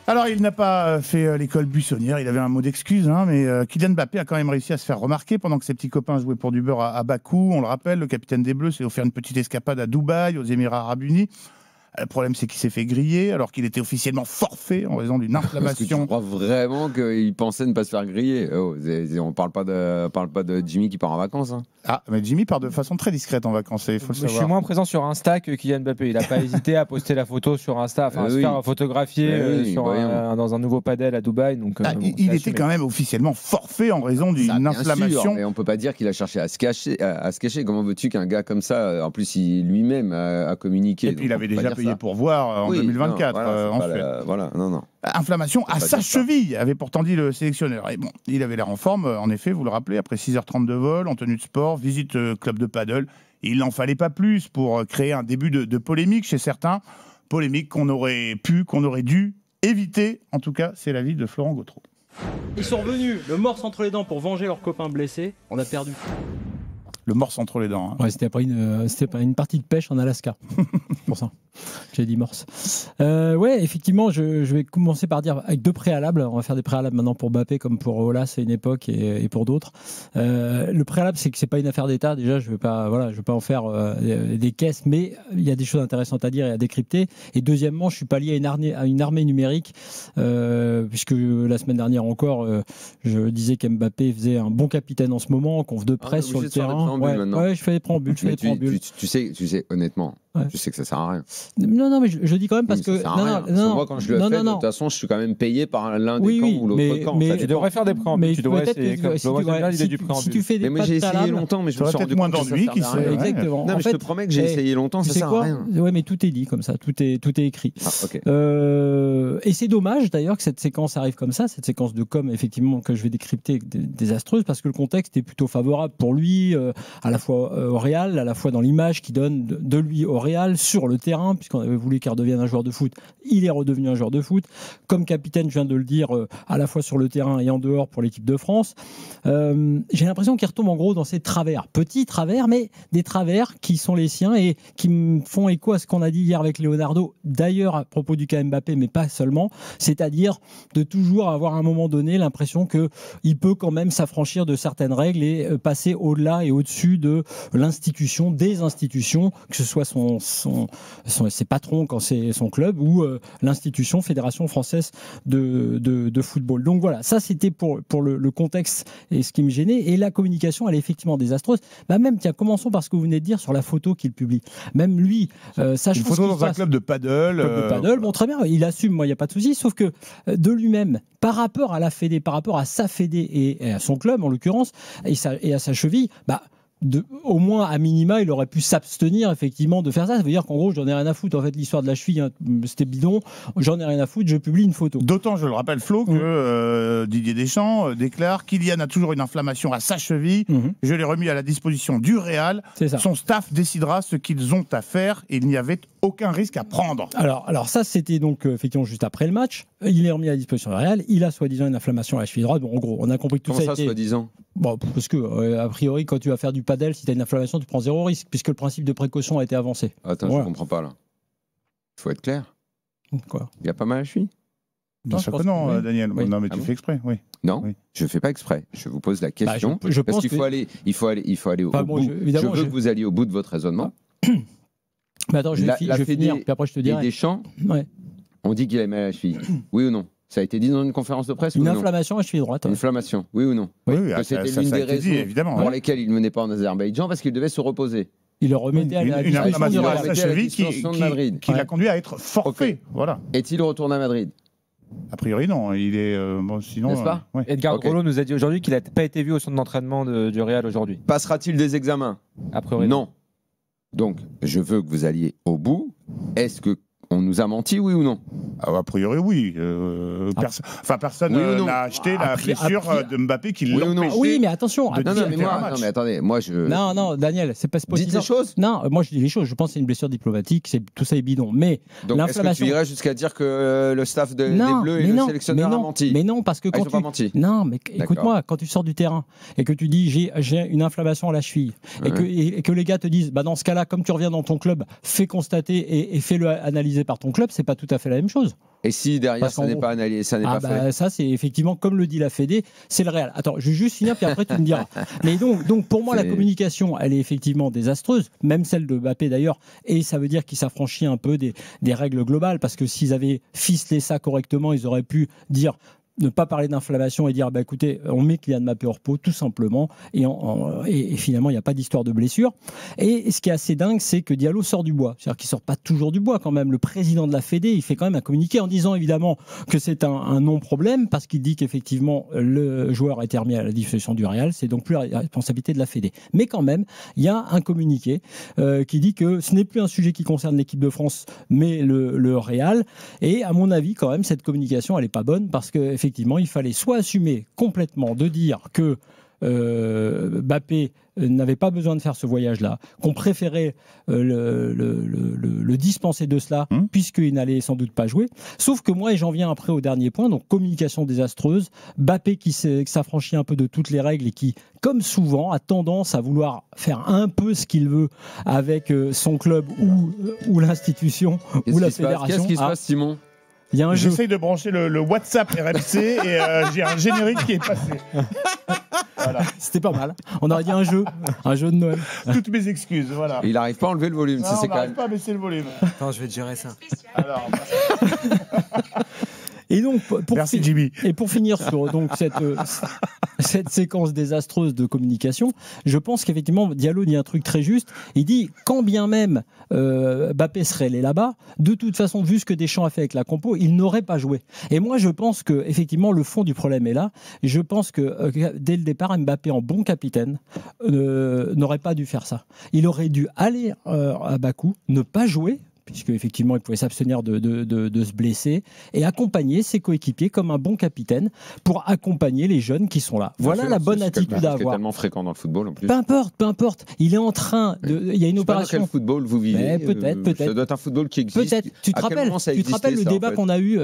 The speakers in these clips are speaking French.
Alors, il n'a pas fait l'école buissonnière, il avait un mot d'excuse, hein, mais Kylian Mbappé a quand même réussi à se faire remarquer pendant que ses petits copains jouaient pour du beurre à Bakou. On le rappelle, le capitaine des Bleus s'est offert une petite escapade à Dubaï, aux Émirats Arabes Unis. Le problème, c'est qu'il s'est fait griller alors qu'il était officiellement forfait en raison d'une inflammation. Est-ce que tu crois vraiment qu'il pensait ne pas se faire griller? On parle pas de Jimmy qui part en vacances. Hein. Ah, mais Jimmy part de façon très discrète en vacances, il faut le savoir. Je suis moins présent sur Insta que Kylian Mbappé. Il n'a pas hésité à poster la photo sur Insta, à se faire photographier dans un nouveau padel à Dubaï. Donc, il était quand même officiellement forfait en raison d'une inflammation. Mais on peut pas dire qu'il a cherché à se cacher. Comment veux-tu qu'un gars comme ça, en plus, lui-même a communiqué. Et puis il avait déjà payé pour voir en 2024 en Suède. Inflammation à sa cheville, avait pourtant dit le sélectionneur. Et bon, il avait l'air en forme, en effet, vous le rappelez, après 6h30 de vol, en tenue de sport, visite club de paddle. Il n'en fallait pas plus pour créer un début de polémique chez certains. Polémique qu'on aurait dû éviter. En tout cas, c'est l'avis de Florent Gautreau. Ils sont revenus le morse entre les dents pour venger leurs copains blessés. On a perdu. Le morse entre les dents. Hein. Ouais, c'était après une partie de pêche en Alaska. Pour ça. J'ai dit morse. Ouais, effectivement, je vais commencer par dire avec deux préalables. On va faire des préalables maintenant pour Mbappé comme pour Olas à une époque et pour d'autres. Le préalable, c'est que c'est pas une affaire d'État. Déjà, je vais pas en faire des caisses, mais il y a des choses intéressantes à dire et à décrypter. Et deuxièmement, je suis pas lié à une armée numérique, puisque la semaine dernière encore, je disais qu'Mbappé faisait un bon capitaine en ce moment, qu'on de presse sur le terrain. Ouais, je fais des préambules. Tu sais, honnêtement. Ouais. Je sais que ça sert à rien. Non, mais je dis quand même parce que. Moi, quand je le fais, de toute façon, je suis quand même payé par l'un des camps ou l'autre camp. Mais tu devrais faire des préambules. Tu devrais essayer. Si tu fais des mais j'ai essayé longtemps, mais je me suis rendu compte que ça servait à rien. Exactement. Non, mais je te promets que j'ai essayé longtemps, ça sert à rien. Ouais, mais tout est dit comme ça, tout est écrit. Et c'est dommage d'ailleurs que cette séquence arrive comme ça, cette séquence de com, effectivement, que je vais décrypter désastreuse, parce que le contexte est plutôt favorable pour lui, à la fois au Real, à la fois dans l'image qu'il donne de lui au Real, sur le terrain, puisqu'on avait voulu qu'il redevienne un joueur de foot. Il est redevenu un joueur de foot. Comme capitaine, je viens de le dire, à la fois sur le terrain et en dehors pour l'équipe de France. J'ai l'impression qu'il retombe en gros dans ses travers. Petits travers, mais des travers qui sont les siens et qui me font écho à ce qu'on a dit hier avec Leonardo, d'ailleurs à propos du cas Mbappé, mais pas seulement. C'est-à-dire de toujours avoir à un moment donné l'impression qu'il peut quand même s'affranchir de certaines règles et passer au-delà et au-dessus de l'institution, des institutions, que ce soit ses patrons quand c'est son club ou l'institution Fédération française de football. Donc voilà, ça c'était pour le contexte et ce qui me gênait. Et la communication, elle est effectivement désastreuse. Tiens, commençons par ce que vous venez de dire sur la photo qu'il publie. Même lui, sachant une photo dans un club de paddle. Bon, très bien, il assume, moi il n'y a pas de souci, sauf que de lui-même, par rapport à la Fédé, par rapport à sa Fédé et à son club en l'occurrence, et à sa cheville, au moins à minima il aurait pu s'abstenir effectivement de faire ça. Ça veut dire qu'en gros j'en ai rien à foutre, en fait l'histoire de la cheville, hein, c'était bidon, j'en ai rien à foutre, je publie une photo. D'autant, je le rappelle Flo, que Didier Deschamps déclare Kylian a toujours une inflammation à sa cheville, je l'ai remis à la disposition du Real, son staff décidera ce qu'ils ont à faire et il n'y avait aucun risque à prendre. Alors ça c'était donc effectivement juste après le match, il est remis à la disposition du Real, il a soi-disant une inflammation à la cheville droite. Bon, en gros on a compris que tout ça était... soi-disant? Bon, parce que a priori quand tu vas faire du padel, si tu as une inflammation tu prends zéro risque puisque le principe de précaution a été avancé. Attends, je comprends pas là. Il faut être clair. Quoi? Il y a pas mal à la cheville? Bien sûr que non, oui. Daniel. Oui. Non, mais tu fais exprès, oui. Non, je fais pas exprès. Je vous pose la question je parce qu'il faut aller au bout. Je veux que vous alliez au bout de votre raisonnement. Mais attends, je vais finir, puis après je te dirai. Et Deschamps, on dit qu'il a mal à la cheville. Oui ou non? Ça a été dit dans une conférence de presse? Une inflammation à la cheville droite. Une inflammation, oui ou non? Oui, que c'était l'une des raisons pour lesquelles il ne venait pas en Azerbaïdjan, parce qu'il devait se reposer. Il le remettait à la disposition de sa cheville qui l'a conduit à être forfait. Voilà. Est-il retourné à Madrid? A priori, non. Il est sinon. N'est-ce pas? Edgar Grollo nous a dit aujourd'hui qu'il n'a pas été vu au centre d'entraînement du Real aujourd'hui. Passera-t-il des examens? A priori, non. Donc, je veux que vous alliez au bout. Est-ce que on nous a menti, oui ou non? A priori, oui. Personne n'a acheté la blessure de Mbappé qui l'empêchait. Oui, mais attention. Mais attendez, moi je. Non, Daniel, c'est pas possible. Dites les choses. Non, moi je dis les choses. Je pense que c'est une blessure diplomatique. Tout ça est bidon. Mais donc, est-ce que tu irais jusqu'à dire que le staff des Bleus et le sélectionneur a menti? Mais non, parce que quand ils n'ont pas menti. Non, mais écoute-moi, quand tu sors du terrain et que tu dis j'ai une inflammation à la cheville et que les gars te disent dans ce cas-là, comme tu reviens dans ton club, fais constater et fais-le analyser analysé par ton club, c'est pas tout à fait la même chose. Et si derrière ça n'est pas analysé, ça n'est pas fait. Ça c'est effectivement comme le dit la Fédé, c'est le Real. Attends, je vais juste finir puis après tu me diras. Mais donc pour moi la communication, elle est effectivement désastreuse, même celle de Mbappé d'ailleurs, et ça veut dire qu'il s'affranchit un peu des règles globales, parce que s'ils avaient ficelé ça correctement, ils auraient pu dire ne pas parler d'inflammation et dire bah écoutez, on met Kylian Mbappé au repos tout simplement, et finalement il n'y a pas d'histoire de blessure. Et ce qui est assez dingue, c'est que Diallo sort du bois, c'est-à-dire qu'il sort pas toujours du bois quand même. Le président de la Fédé, il fait quand même un communiqué en disant évidemment que c'est un non-problème, parce qu'il dit qu'effectivement le joueur a été remis à la disposition du Real, c'est donc plus la responsabilité de la Fédé. Mais quand même, il y a un communiqué qui dit que ce n'est plus un sujet qui concerne l'équipe de France, mais le Real. Et à mon avis, quand même, cette communication, elle est pas bonne, parce que effectivement, il fallait soit assumer complètement de dire que Mbappé n'avait pas besoin de faire ce voyage-là, qu'on préférait le dispenser de cela, puisqu'il n'allait sans doute pas jouer. Sauf que moi, et j'en viens après au dernier point, donc communication désastreuse, Mbappé qui s'affranchit un peu de toutes les règles et qui, comme souvent, a tendance à vouloir faire un peu ce qu'il veut avec son club ou l'institution ou la fédération. Qu'est-ce qui se passe, Simon ? J'essaye de brancher le WhatsApp RMC et j'ai un générique qui est passé. Voilà. C'était pas mal. On aurait dit un jeu de Noël. Toutes mes excuses, voilà. Il n'arrive pas à enlever le volume. Non, ça, c'est on n'arrive pas à baisser le volume. Attends, je vais te gérer ça. Alors, et donc, merci Jimmy. Et pour finir sur donc cette séquence désastreuse de communication, je pense qu'effectivement Diallo dit un truc très juste. Il dit quand bien même Mbappé serait allé là-bas, de toute façon, vu ce que Deschamps a fait avec la compo, il n'aurait pas joué. Et moi, je pense que effectivement le fond du problème est là. Je pense que dès le départ, Mbappé en bon capitaine n'aurait pas dû faire ça. Il aurait dû aller à Bakou, ne pas jouer, puisque effectivement il pouvait s'abstenir de se blesser, et accompagner ses coéquipiers comme un bon capitaine pour accompagner les jeunes qui sont là. Voilà la bonne attitude à avoir. C'est tellement fréquent dans le football en plus. Peu importe. Il est en train de. Il y a une opération. Dans quel football vous vivez? Peut-être. Ça doit être un football qui existe. Peut-être. Tu te rappelles le débat qu'on a eu,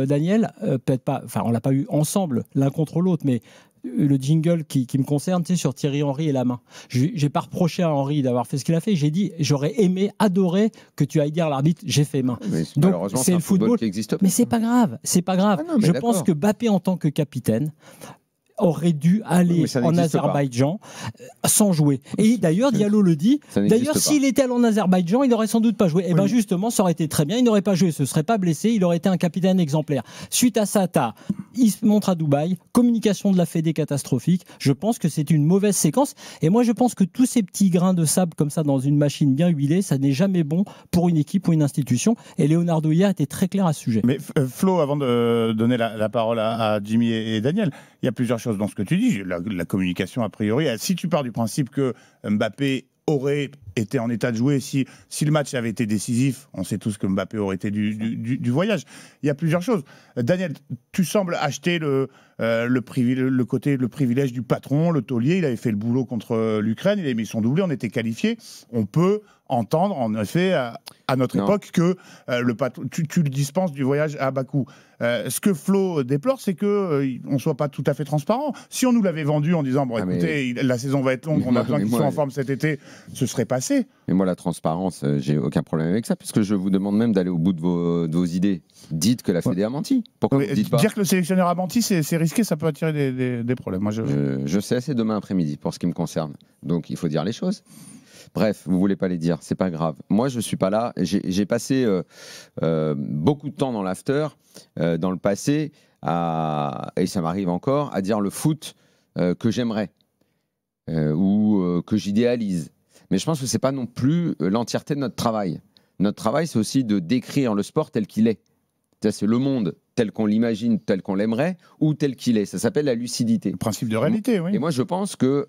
Daniel? Peut-être pas. Enfin, on l'a pas eu ensemble l'un contre l'autre, mais le jingle qui me concerne, tu sais, sur Thierry Henry et la main. J'ai pas reproché à Henry d'avoir fait ce qu'il a fait. J'ai dit, j'aurais adoré que tu ailles dire à l'arbitre, j'ai fait main. Donc c'est le football qui existe pas. Mais c'est pas grave. Ah non, je pense que Mbappé en tant que capitaine aurait dû aller en Azerbaïdjan sans jouer. Et d'ailleurs, Diallo le dit. D'ailleurs, s'il était allé en Azerbaïdjan, il n'aurait sans doute pas joué. Et bien justement, ça aurait été très bien. Il n'aurait pas joué, il ne se serait pas blessé. Il aurait été un capitaine exemplaire. Suite à ça, il se montre à Dubaï. Communication de la Fédé catastrophique. Je pense que c'est une mauvaise séquence. Et moi, je pense que tous ces petits grains de sable comme ça dans une machine bien huilée, ça n'est jamais bon pour une équipe ou une institution. Et Leonardo hier était très clair à ce sujet. Mais Flo, avant de donner la parole à Jimmy et Daniel, il y a plusieurs choses dans ce que tu dis. La communication, a priori, si tu pars du principe que Mbappé aurait été en état de jouer, si le match avait été décisif, on sait tous que Mbappé aurait été du voyage. Il y a plusieurs choses. Daniel, tu sembles acheter le privilège du patron, le taulier. Il avait fait le boulot contre l'Ukraine, il avait mis son doublé, on était qualifié. On peut entendre, en effet, à notre époque, que tu le dispenses du voyage à Bakou. Ce que Flo déplore, c'est qu'on ne soit pas tout à fait transparent. Si on nous l'avait vendu en disant, écoutez, la saison va être longue, on a besoin qu'ils soient en forme cet été, ce serait passé. Mais moi, la transparence, j'ai aucun problème avec ça, puisque je vous demande même d'aller au bout de vos idées. Dites que la Fédé a menti. Pourquoi vous dites pas ? Dire que le sélectionneur a menti, c'est risqué, ça peut attirer des problèmes. Moi, je sais assez demain après-midi, pour ce qui me concerne. Donc, il faut dire les choses. Bref, vous voulez pas les dire, c'est pas grave. Moi, je suis pas là. J'ai passé beaucoup de temps dans l'after, dans le passé, et ça m'arrive encore, à dire le foot que j'aimerais ou que j'idéalise. Mais je pense que c'est pas non plus l'entièreté de notre travail. Notre travail, c'est aussi de décrire le sport tel qu'il est. C'est le monde tel qu'on l'imagine, tel qu'on l'aimerait, ou tel qu'il est. Ça s'appelle la lucidité. Le principe de réalité, oui. Et moi, je pense que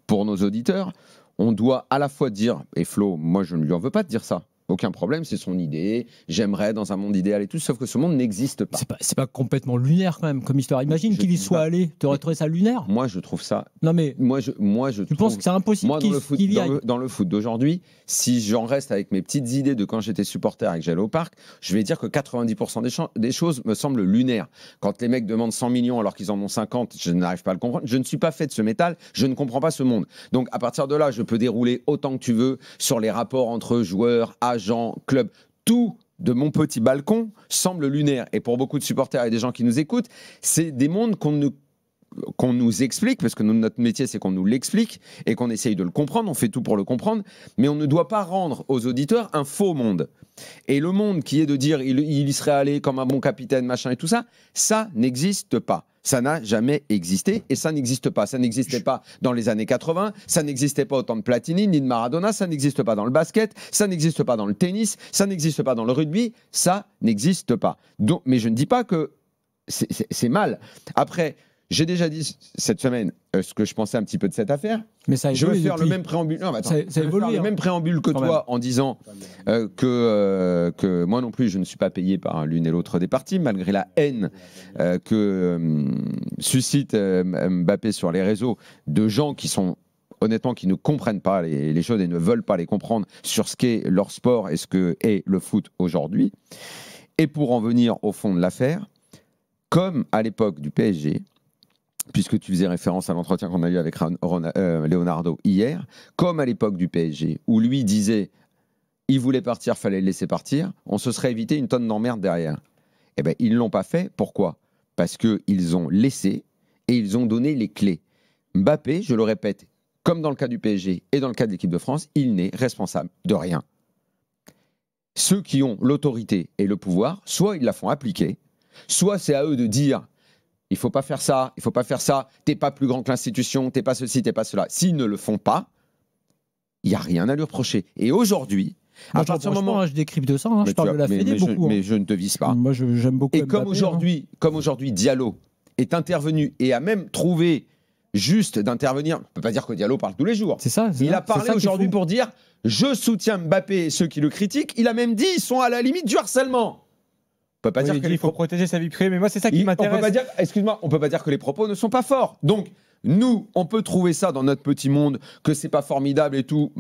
pour nos auditeurs, on doit à la fois dire, et Flo, moi je ne lui en veux pas de dire ça, aucun problème, c'est son idée, j'aimerais dans un monde idéal et tout, sauf que ce monde n'existe pas. C'est pas complètement lunaire quand même comme histoire. Imagine qu'il y soit allé, tu aurais trouvé ça lunaire? Moi je trouve ça... Non mais... Moi je tu penses que c'est impossible qu'il y aille? Dans le foot d'aujourd'hui, si j'en reste avec mes petites idées de quand j'étais supporter et que j'allais au parc, je vais dire que 90% des choses me semblent lunaires. Quand les mecs demandent 100 millions alors qu'ils en ont 50, je n'arrive pas à le comprendre. Je ne suis pas fait de ce métal, je ne comprends pas ce monde. Donc à partir de là, je peux dérouler autant que tu veux sur les rapports entre joueurs, agents, clubs. Tout de mon petit balcon, semblent lunaires. Et pour beaucoup de supporters et des gens qui nous écoutent, c'est des mondes qu'on nous explique, parce que notre métier c'est qu'on nous l'explique et qu'on essaye de le comprendre, on fait tout pour le comprendre, mais on ne doit pas rendre aux auditeurs un faux monde. Et le monde qui est de dire il y serait allé comme un bon capitaine, machin et tout ça, ça n'existe pas. Ça n'a jamais existé et ça n'existe pas. Ça n'existait pas dans les années 80, ça n'existait pas au temps de Platini ni de Maradona, ça n'existe pas dans le basket, ça n'existe pas dans le tennis, ça n'existe pas dans le rugby, ça n'existe pas. Donc, mais je ne dis pas que c'est mal. Après, j'ai déjà dit cette semaine ce que je pensais un petit peu de cette affaire. Mais ça je vais faire le même préambule. Non, attends, je vais faire le même préambule que toi en disant que moi non plus je ne suis pas payé par l'une et l'autre des parties, malgré la haine que suscite Mbappé sur les réseaux de gens qui sont honnêtement qui ne comprennent pas les choses et ne veulent pas les comprendre sur ce qu'est leur sport et ce qu'est le foot aujourd'hui. Et pour en venir au fond de l'affaire, comme à l'époque du PSG, puisque tu faisais référence à l'entretien qu'on a eu avec Leonardo hier, comme à l'époque du PSG, où lui disait il voulait partir, fallait le laisser partir, on se serait évité une tonne d'emmerdes derrière. Eh bien, ils ne l'ont pas fait. Pourquoi ? Parce qu'ils ont laissé et ils ont donné les clés. Mbappé, je le répète, comme dans le cas du PSG et dans le cas de l'équipe de France, il n'est responsable de rien. Ceux qui ont l'autorité et le pouvoir, soit ils la font appliquer, soit c'est à eux de dire il ne faut pas faire ça, il ne faut pas faire ça, t'es pas plus grand que l'institution, t'es pas ceci, t'es pas cela. S'ils ne le font pas, il n'y a rien à lui reprocher. Et aujourd'hui, à partir du moment où je décrypte ça, je parle de la Fédé beaucoup. Mais je ne te vise pas. Moi, j'aime beaucoup. Et Mbappé, comme aujourd'hui, Diallo est intervenu et a même trouvé juste d'intervenir. On ne peut pas dire que Diallo parle tous les jours. C'est ça. Il a parlé aujourd'hui pour dire je soutiens Mbappé et ceux qui le critiquent. Il a même dit ils sont à la limite du harcèlement. On peut pas dire qu'il faut protéger sa vie privée, mais moi c'est ça qui m'intéresse. On peut pas dire que les propos ne sont pas forts. Donc nous, on peut trouver ça dans notre petit monde que c'est pas formidable et tout.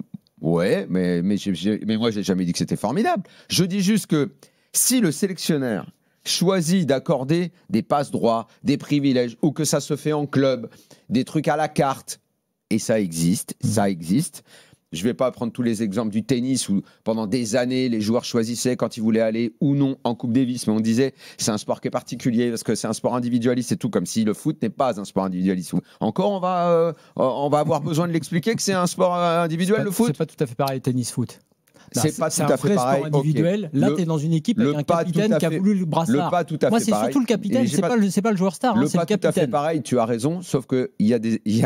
Ouais, mais moi j'ai jamais dit que c'était formidable. Je dis juste que si le sélectionneur choisit d'accorder des passes droits, des privilèges, ou que ça se fait en club, des trucs à la carte, et ça existe. Je ne vais pas prendre tous les exemples du tennis où pendant des années, les joueurs choisissaient quand ils voulaient aller ou non en Coupe Davis. Mais on disait, c'est un sport qui est particulier parce que c'est un sport individualiste et tout, comme si le foot n'est pas un sport individualiste. Encore, on va avoir besoin de l'expliquer que c'est un sport individuel, le foot. C'est pas tout à fait pareil, tennis-foot. C'est pas tout à fait pareil. Sport individuel. Okay. Là, tu es dans une équipe avec un capitaine qui a voulu le brassard. Moi, c'est surtout le capitaine, c'est pas le joueur star, c'est le capitaine. Tout à fait pareil, tu as raison, sauf qu'il y a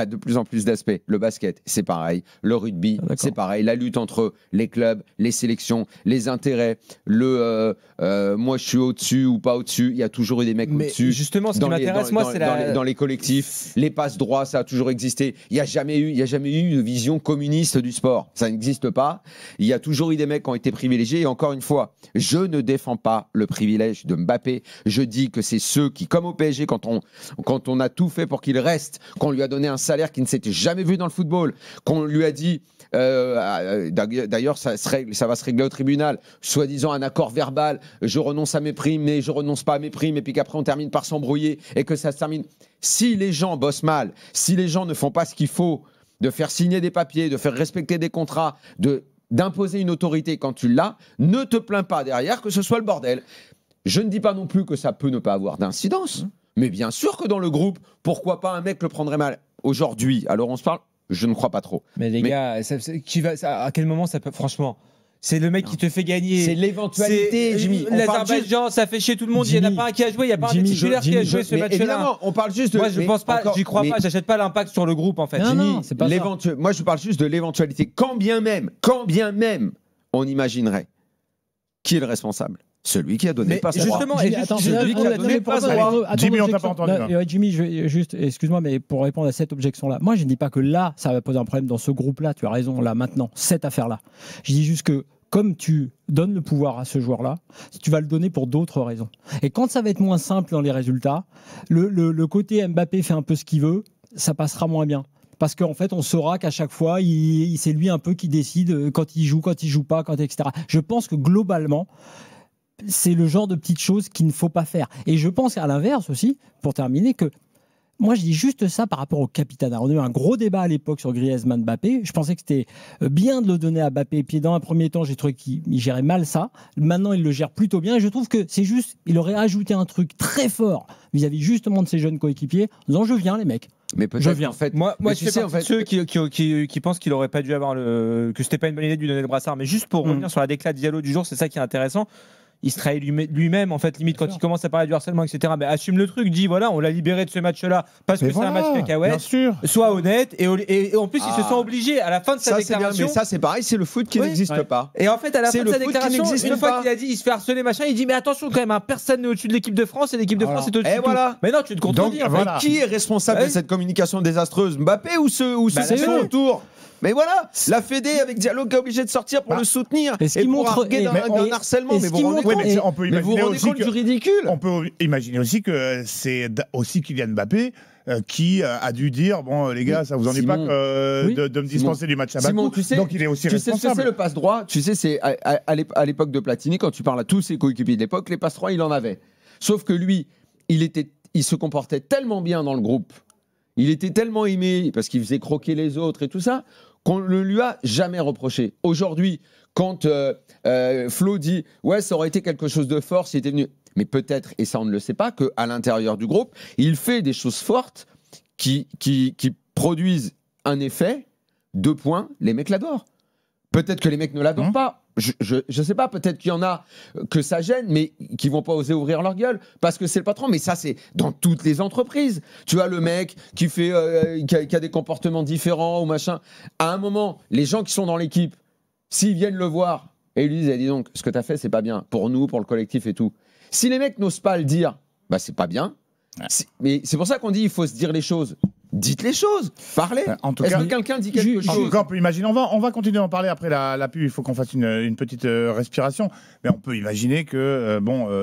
de plus en plus d'aspects. Le basket, c'est pareil. Le rugby, c'est pareil. La lutte entre les clubs, les sélections, les intérêts, moi je suis au-dessus ou pas au-dessus, il y a toujours eu des mecs au-dessus. Justement, ce qui m'intéresse, moi, c'est dans les collectifs, les passes droits, ça a toujours existé. Il n'y a jamais eu une vision communiste du sport. Ça n'existe pas. Il y a toujours eu des mecs qui ont été privilégiés. Et encore une fois, je ne défends pas le privilège de Mbappé. Je dis que c'est ceux qui, comme au PSG, quand on a tout fait pour qu'il reste, qu'on lui a donné un salaire qui ne s'était jamais vu dans le football, qu'on lui a dit, d'ailleurs, ça va se régler au tribunal, soi-disant un accord verbal, je renonce à mes primes, mais je renonce pas à mes primes, et puis qu'après on termine par s'embrouiller, et que ça se termine. Si les gens bossent mal, si les gens ne font pas ce qu'il faut, de faire signer des papiers, de faire respecter des contrats, d'imposer une autorité quand tu l'as, ne te plains pas derrière que ce soit le bordel. Je ne dis pas non plus que ça peut ne pas avoir d'incidence, mais bien sûr que dans le groupe, pourquoi pas un mec le prendrait mal. Aujourd'hui, alors on se parle, je ne crois pas trop. Mais les gars, à quel moment ça peut, franchement, c'est le mec qui te fait gagner. C'est l'éventualité, Jimmy. L'Azerbaïdjan, ça fait chier tout le monde. Il n'y en a pas un qui a joué. Il n'y a pas un titulaire qui a joué ce match-là. Évidemment, on parle juste de. Moi, je pense pas. J'y crois pas. J'achète pas l'impact sur le groupe, en fait. Non, c'est pas ça. Moi, je parle juste de l'éventualité. Quand bien même, on imaginerait qui est le responsable. Celui qui a donné le passeport. Justement, celui qui a donné le passeport. Jimmy, on t'a pas entendu. Jimmy, excuse-moi, mais pour répondre à cette objection-là, moi, je ne dis pas que là, ça va poser un problème dans ce groupe-là. Tu as raison, là, maintenant, cette affaire-là. Je dis juste que comme tu donnes le pouvoir à ce joueur-là, tu vas le donner pour d'autres raisons. Et quand ça va être moins simple dans les résultats, le côté Mbappé fait un peu ce qu'il veut, ça passera moins bien. Parce qu'en fait, on saura qu'à chaque fois, c'est lui un peu qui décide quand il joue pas, etc. Je pense que globalement, c'est le genre de petites choses qu'il ne faut pas faire. Et je pense à l'inverse aussi, pour terminer, que moi, je dis juste ça par rapport au capitana. On a eu un gros débat à l'époque sur Griezmann-Mbappé. Je pensais que c'était bien de le donner à Mbappé. Et puis dans un premier temps, j'ai trouvé qu'il gérait mal ça. Maintenant, il le gère plutôt bien. Et je trouve que c'est juste, il aurait ajouté un truc très fort vis-à-vis justement de ses jeunes coéquipiers. En disant, je viens, les mecs. Mais peut-être en fait, moi je fais partie de ceux qui pensent qu'il aurait pas dû avoir que c'était pas une bonne idée de lui donner le brassard. Mais juste pour revenir sur la déclat de Diallo du jour, c'est ça qui est intéressant. Il se trahit lui-même, en fait, limite, quand il commence à parler du harcèlement, etc. Mais assume le truc, dit voilà, on l'a libéré de ce match-là parce que c'est un match cacahuète. Sois honnête, et en plus, il se sent obligé à la fin de sa déclaration. Mais ça, c'est pareil, c'est le foot qui n'existe pas. Et en fait, à la fin de sa déclaration, une fois qu'il a dit il se fait harceler, machin, il dit mais attention quand même, personne n'est au-dessus de l'équipe de France et l'équipe de France est au-dessus de tout. Mais non, tu te contredis. Qui est responsable de cette communication désastreuse, Mbappé ou ceux qui sont autour? Mais voilà, la Fédé avec Diallo qui est obligé de sortir pour le soutenir et pour arguer d'un harcèlement. Mais on peut imaginer aussi compte du ridicule. On peut imaginer aussi que c'est aussi Kylian Mbappé qui a dû dire bon les gars, ça vous ennuie pas de me dispenser du match à Bakou. Donc il est aussi responsable. Tu sais, c'est le passe droit. Tu sais, c'est à l'époque de Platini, quand tu parles à tous ses coéquipiers de l'époque, les passe droits, il en avait. Sauf que lui, il se comportait tellement bien dans le groupe. Il était tellement aimé parce qu'il faisait croquer les autres et tout ça qu'on ne lui a jamais reproché. Aujourd'hui, quand Flo dit « Ouais, ça aurait été quelque chose de fort s'il était venu », mais peut-être, et ça on ne le sait pas, qu'à l'intérieur du groupe, il fait des choses fortes qui produisent un effet, 2 points, les mecs l'adorent. Peut-être que les mecs ne l'adorent pas. Je sais pas, peut-être qu'il y en a que ça gêne, mais qui vont pas oser ouvrir leur gueule parce que c'est le patron. Mais ça, c'est dans toutes les entreprises. Tu as le mec qui a des comportements différents ou machin. À un moment, les gens qui sont dans l'équipe, s'ils viennent le voir et lui disent, dis donc, ce que tu as fait, c'est pas bien pour nous, pour le collectif et tout. Si les mecs n'osent pas le dire, bah c'est pas bien. Mais c'est pour ça qu'on dit, il faut se dire les choses. Dites les choses, parlez. Est-ce que quelqu'un dit quelque chose? En tout cas, on peut imaginer. On va continuer d'en parler après la pub. Il faut qu'on fasse une petite respiration. Mais on peut imaginer que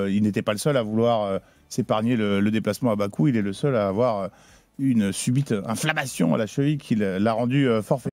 il n'était pas le seul à vouloir s'épargner le déplacement à Bakou. Il est le seul à avoir une subite inflammation à la cheville qui l'a rendu forfait.